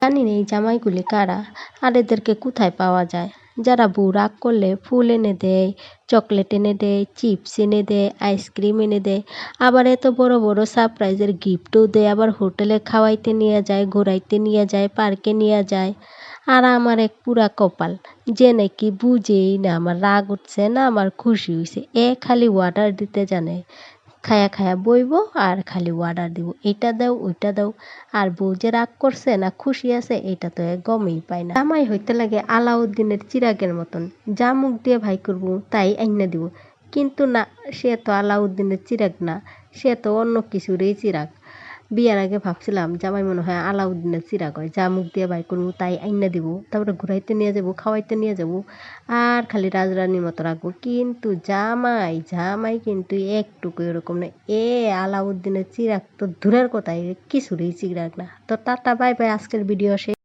জানি না এই জামাইগুলি কারা, আর এদেরকে কোথায় পাওয়া যায়। যারা বউ রাগ করলে ফুল এনে দেয়, চকলেট এনে দেয়, চিপস এনে দেয়, আইসক্রিম এনে দেয়, আবার এত বড় বড় সারপ্রাইজের গিফটও দেয়, আবার হোটেলে খাওয়াইতে নিয়ে যায়, ঘোরাইতে নিয়ে যায়, পার্কে নিয়ে যায়। আর আমার এক পুরা কপাল, যে নাকি বুঝেই না আমার রাগ উঠছে না আমার খুশি হয়েছে, খালি অর্ডার দিতে জানে। খায়া খায়া বইব আর খালি অর্ডার দিব, এইটা দাও ওইটা দাও। আর বউ যে রাগ করছে না খুশি আছে এটা তো গমেই পায় না। জামাই হইতে লাগে আলাউদ্দিনের চিরাগের মতন, যা মুখ দিয়ে ভাই করবো তাই আইনা দিব। কিন্তু না, সে তো আলাউদ্দিনের চিরাগ না, সে তো অন্য কিছুরই চিরাগ। বিয়ার আগে ভাবছিলাম জামাই মনে হয় আলাউদ্দিনের চিরাগ হয়, যা মুখ দিয়ে ভাই করবো তাই আইনা দিব, তারপরে ঘুরাইতে নিয়ে যাবো, খাওয়াইতে নিয়ে যাবো, আর খালি রাজরানীর মতো রাখবো। কিন্তু জামাই জামাই কিন্তু একটুকু এরকম না। আলাউদ্দিনের চিরাগ তো দূরের কথাই, কিছুরই চিরাগ না। তো টাটা বাই বাই, আজকের ভিডিও শেষ।